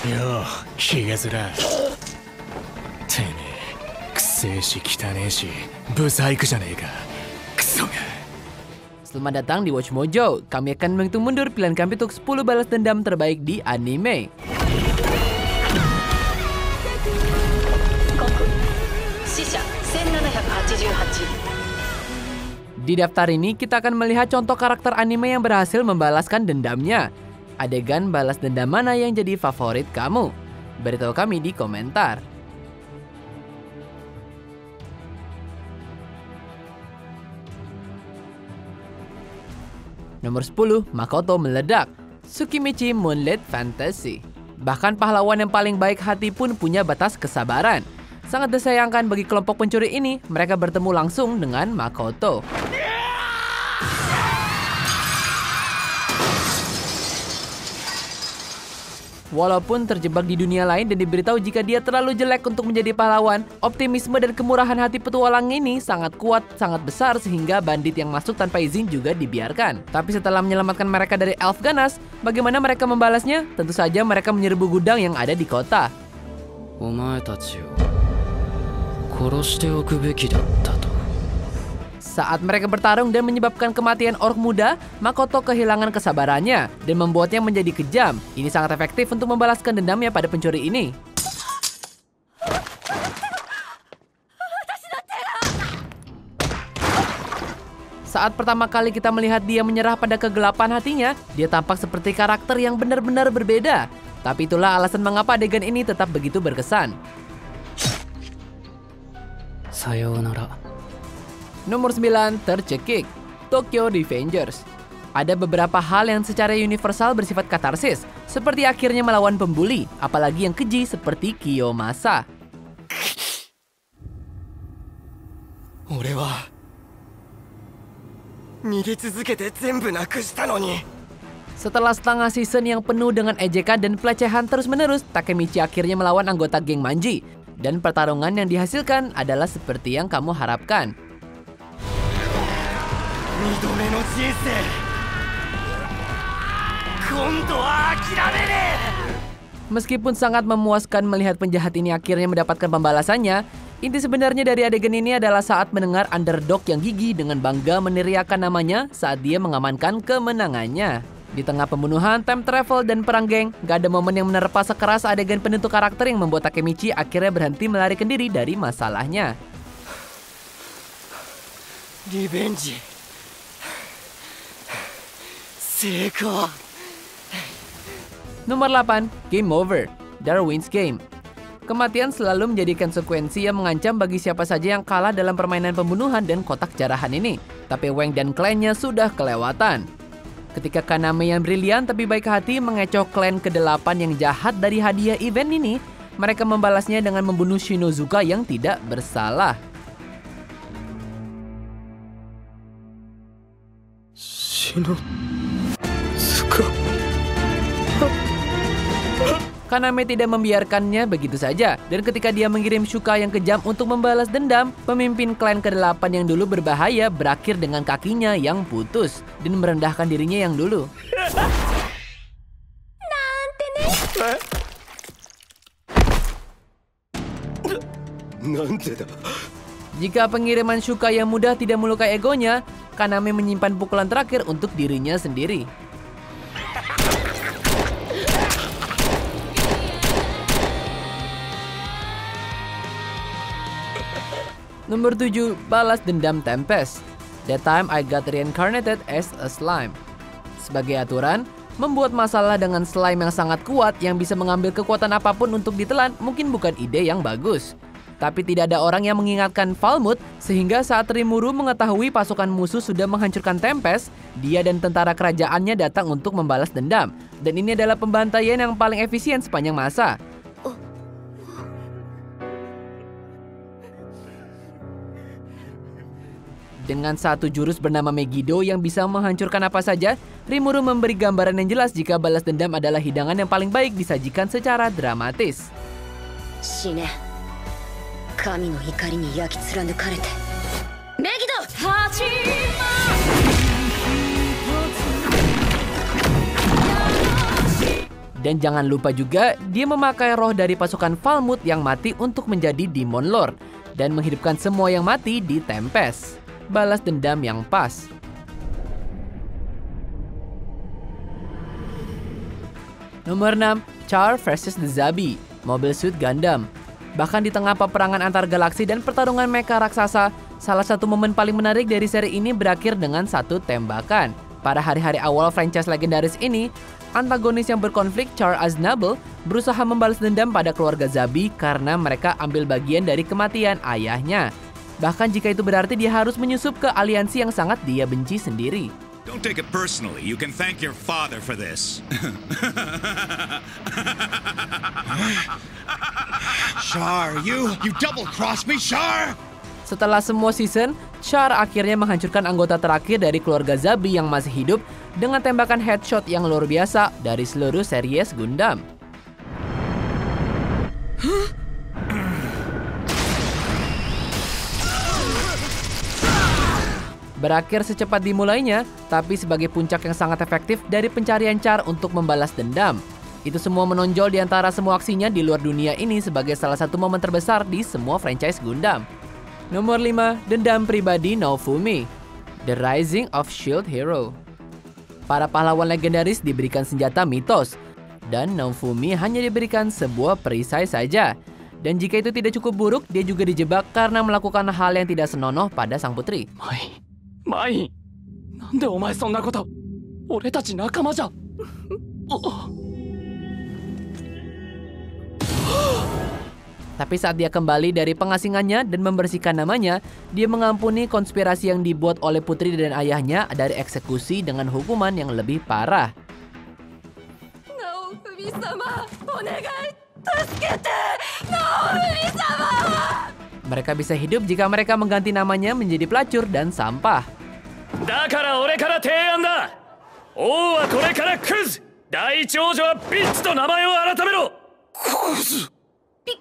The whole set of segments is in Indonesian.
よう気がずらてめえくせえし汚ねえしブサイクじゃねえかクソが。 Selamat datang di Watch Mojo. Kami akan menghitung mundur pilihan kami untuk 10 balas dendam terbaik di anime. Di daftar ini kita akan melihat contoh karakter anime yang berhasil membalaskan dendamnya. Adegan balas dendam mana yang jadi favorit kamu? Beritahu kami di komentar. Nomor 10, Makoto meledak. Tsukimichi Moonlight Fantasy. Bahkan pahlawan yang paling baik hati pun punya batas kesabaran. Sangat disayangkan bagi kelompok pencuri ini, mereka bertemu langsung dengan Makoto. Walaupun terjebak di dunia lain dan diberitahu jika dia terlalu jelek untuk menjadi pahlawan, optimisme dan kemurahan hati petualang ini sangat kuat, sangat besar sehingga bandit yang masuk tanpa izin juga dibiarkan. Tapi setelah menyelamatkan mereka dari elf ganas, bagaimana mereka membalasnya? Tentu saja mereka menyerbu gudang yang ada di kota. Saat mereka bertarung dan menyebabkan kematian orc muda, Makoto kehilangan kesabarannya dan membuatnya menjadi kejam. Ini sangat efektif untuk membalaskan dendamnya pada pencuri ini. Saat pertama kali kita melihat dia menyerah pada kegelapan hatinya, dia tampak seperti karakter yang benar-benar berbeda. Tapi itulah alasan mengapa adegan ini tetap begitu berkesan. Sayonara. Nomor 9, tercekik. Tokyo Revengers. Ada beberapa hal yang secara universal bersifat katarsis, seperti akhirnya melawan pembuli, apalagi yang keji seperti Kiyomasa. Setelah setengah season yang penuh dengan ejekan dan pelecehan terus-menerus, Takemichi akhirnya melawan anggota geng Manji. Dan pertarungan yang dihasilkan adalah seperti yang kamu harapkan. Meskipun sangat memuaskan melihat penjahat ini akhirnya mendapatkan pembalasannya, inti sebenarnya dari adegan ini adalah saat mendengar underdog yang gigih dengan bangga meneriakkan namanya saat dia mengamankan kemenangannya. Di tengah pembunuhan, time travel, dan perang geng, gak ada momen yang menerpa sekeras adegan penentu karakter yang membuat Takemichi akhirnya berhenti melarikan diri dari masalahnya. Revenge. Nomor 8, Game Over, Darwin's Game. Kematian selalu menjadi konsekuensi yang mengancam bagi siapa saja yang kalah dalam permainan pembunuhan dan kotak jarahan ini. Tapi Wang dan klannya sudah kelewatan. Ketika Kaname yang brilian tapi baik hati mengecoh klan ke-8 yang jahat dari hadiah event ini, mereka membalasnya dengan membunuh Shinozuka yang tidak bersalah. Kaname tidak membiarkannya begitu saja, dan ketika dia mengirim Shuka yang kejam untuk membalas dendam, pemimpin klan ke-8 yang dulu berbahaya berakhir dengan kakinya yang putus dan merendahkan dirinya yang dulu. Jika pengiriman Shuka yang mudah tidak melukai egonya, Kaname menyimpan pukulan terakhir untuk dirinya sendiri. Nomor 7, balas dendam Tempest. That time I got reincarnated as a slime. Sebagai aturan, membuat masalah dengan slime yang sangat kuat yang bisa mengambil kekuatan apapun untuk ditelan mungkin bukan ide yang bagus. Tapi tidak ada orang yang mengingatkan Falmouth, sehingga saat Rimuru mengetahui pasukan musuh sudah menghancurkan Tempest, dia dan tentara kerajaannya datang untuk membalas dendam. Dan ini adalah pembantaian yang paling efisien sepanjang masa. Dengan satu jurus bernama Megiddo yang bisa menghancurkan apa saja, Rimuru memberi gambaran yang jelas jika balas dendam adalah hidangan yang paling baik disajikan secara dramatis. Dan jangan lupa juga, dia memakai roh dari pasukan Falmouth yang mati untuk menjadi Demon Lord dan menghidupkan semua yang mati di Tempest. Balas dendam yang pas. Nomor 6, Char vs. The Zabi, Mobile Suit Gundam. Bahkan di tengah peperangan antar galaksi dan pertarungan mecha raksasa, salah satu momen paling menarik dari seri ini berakhir dengan satu tembakan. Pada hari-hari awal franchise legendaris ini, antagonis yang berkonflik Char Aznable berusaha membalas dendam pada keluarga Zabi karena mereka ambil bagian dari kematian ayahnya. Bahkan jika itu berarti dia harus menyusup ke aliansi yang sangat dia benci sendiri. Don't take it personally. You can thank your father for this. Char, you double-crossed me, Char! Setelah semua season, Char akhirnya menghancurkan anggota terakhir dari keluarga Zabi yang masih hidup dengan tembakan headshot yang luar biasa dari seluruh series Gundam. Berakhir secepat dimulainya, tapi sebagai puncak yang sangat efektif dari pencarian Char untuk membalas dendam. Itu semua menonjol di antara semua aksinya di luar dunia ini sebagai salah satu momen terbesar di semua franchise Gundam. Nomor 5, dendam pribadi Naofumi, The Rising of Shield Hero. Para pahlawan legendaris diberikan senjata mitos, dan Naofumi hanya diberikan sebuah perisai saja. Dan jika itu tidak cukup buruk, dia juga dijebak karena melakukan hal yang tidak senonoh pada sang putri. マイン、なんでお前そんなこと。俺たち仲間じゃ。Tapi saat dia kembali dari pengasingannya dan membersihkan namanya, dia mengampuni konspirasi yang dibuat oleh putri dan ayahnya dari eksekusi dengan hukuman yang lebih parah. Naofumi-sama, onegai, tasukete! Naofumi-sama! Mereka bisa hidup jika mereka mengganti namanya menjadi pelacur dan sampah. だから俺から提案だ。王はこれからクズ。第一王女はビッチと名前を改めろ。クズ。ビッ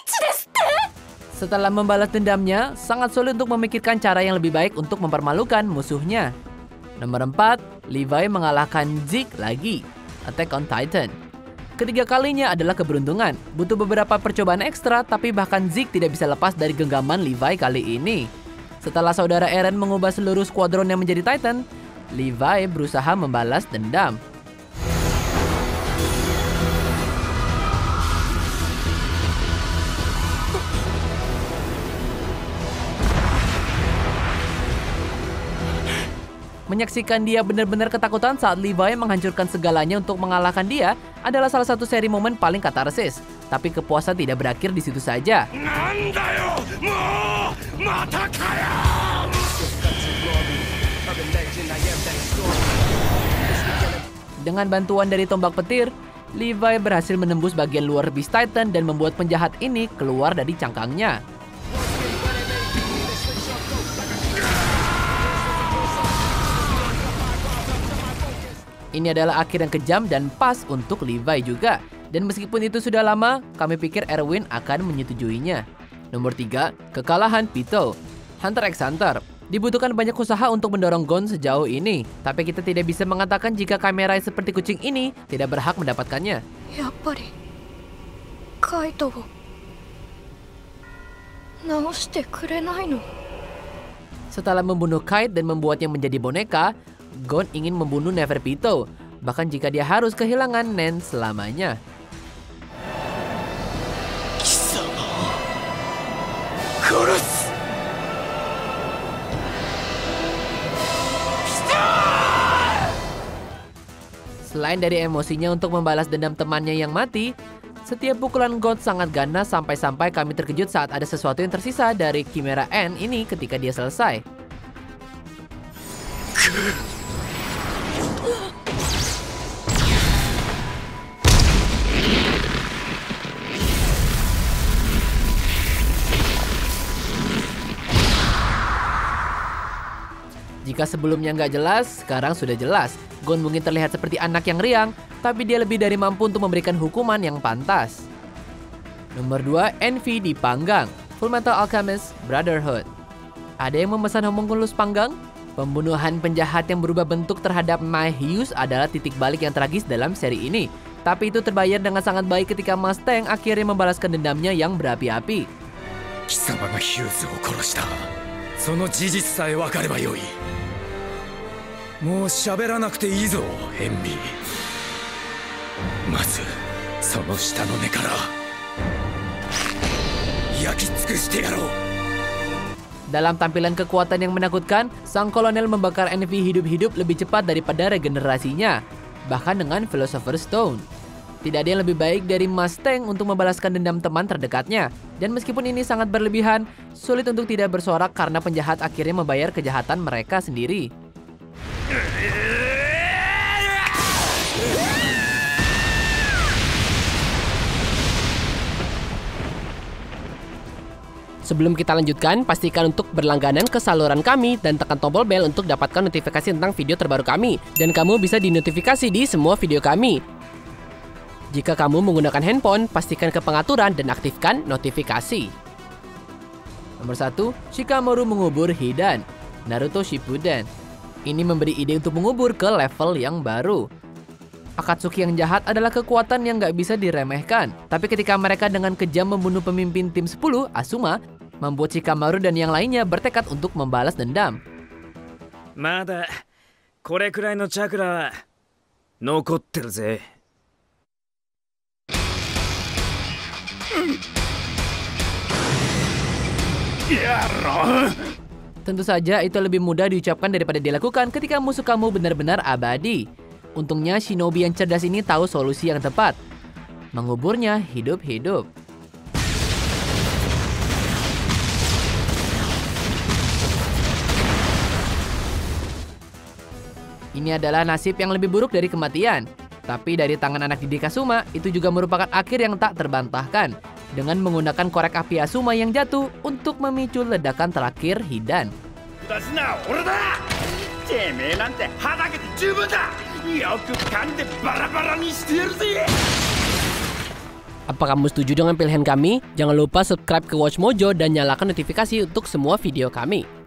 チですって? Setelah membalas dendamnya, sangat sulit untuk memikirkan cara yang lebih baik untuk mempermalukan musuhnya. Nomor 4, Levi mengalahkan Zeke lagi. Attack on Titan. Ketiga kalinya adalah keberuntungan. Butuh beberapa percobaan ekstra, tapi bahkan Zeke tidak bisa lepas dari genggaman Levi kali ini. Setelah saudara Eren mengubah seluruh skuadron yang menjadi Titan, Levi berusaha membalas dendam. Menyaksikan dia benar-benar ketakutan saat Levi menghancurkan segalanya untuk mengalahkan dia adalah salah satu seri momen paling katarsis. Tapi kepuasan tidak berakhir di situ saja. Dengan bantuan dari tombak petir, Levi berhasil menembus bagian luar Beast Titan dan membuat penjahat ini keluar dari cangkangnya. Ini adalah akhir yang kejam dan pas untuk Levi juga. Dan meskipun itu sudah lama, kami pikir Erwin akan menyetujuinya. Nomor 3, kekalahan Pitou. Hunter x Hunter. Dibutuhkan banyak usaha untuk mendorong Gon sejauh ini. Tapi kita tidak bisa mengatakan jika kamera seperti kucing ini tidak berhak mendapatkannya. Yappari, Kaito wo naoshite kurenai no? Setelah membunuh Kite dan membuatnya menjadi boneka, Gon ingin membunuh Neferpitou, bahkan jika dia harus kehilangan Nen selamanya. Selain dari emosinya untuk membalas dendam temannya yang mati, setiap pukulan Gon sangat ganas sampai-sampai kami terkejut saat ada sesuatu yang tersisa dari Chimera Ant ini ketika dia selesai. Jika sebelumnya nggak jelas, sekarang sudah jelas. Gon mungkin terlihat seperti anak yang riang, tapi dia lebih dari mampu untuk memberikan hukuman yang pantas. Nomor 2, Envy dipanggang. Fullmetal Alchemist Brotherhood. Ada yang memesan homunculus panggang? Pembunuhan penjahat yang berubah bentuk terhadap Mahius adalah titik balik yang tragis dalam seri ini. Tapi itu terbayar dengan sangat baik ketika Mustang akhirnya membalaskan dendamnya yang berapi-api. 貴様がヒューズを殺したその事実さえ分かればよいもう喋らなくていいぞエンミまずその下の根から焼き尽くしてやろう Dalam tampilan kekuatan yang menakutkan, sang kolonel membakar Envy hidup-hidup lebih cepat daripada regenerasinya, bahkan dengan Philosopher's Stone. Tidak ada yang lebih baik dari Mustang untuk membalaskan dendam teman terdekatnya. Dan meskipun ini sangat berlebihan, sulit untuk tidak bersorak karena penjahat akhirnya membayar kejahatan mereka sendiri. Sebelum kita lanjutkan, pastikan untuk berlangganan ke saluran kami dan tekan tombol bel untuk dapatkan notifikasi tentang video terbaru kami. Dan kamu bisa dinotifikasi di semua video kami. Jika kamu menggunakan handphone, pastikan ke pengaturan dan aktifkan notifikasi. Nomor 1, Shikamaru mengubur Hidan, Naruto Shippuden. Ini memberi ide untuk mengubur ke level yang baru. Akatsuki yang jahat adalah kekuatan yang gak bisa diremehkan. Tapi ketika mereka dengan kejam membunuh pemimpin tim 10, Asuma, membuat Shikamaru dan yang lainnya bertekad untuk membalas dendam. まだこれくらいのチャクラは残ってるぜ Tentu saja itu lebih mudah diucapkan daripada dilakukan ketika musuh kamu benar-benar abadi. Untungnya shinobi yang cerdas ini tahu solusi yang tepat. Menguburnya hidup-hidup. Ini adalah nasib yang lebih buruk dari kematian. Tapi dari tangan anak didik Asuma, itu juga merupakan akhir yang tak terbantahkan. Dengan menggunakan korek api Asuma yang jatuh untuk memicu ledakan terakhir Hidan. Apa kamu setuju dengan pilihan kami? Jangan lupa subscribe ke Watch Mojo dan nyalakan notifikasi untuk semua video kami.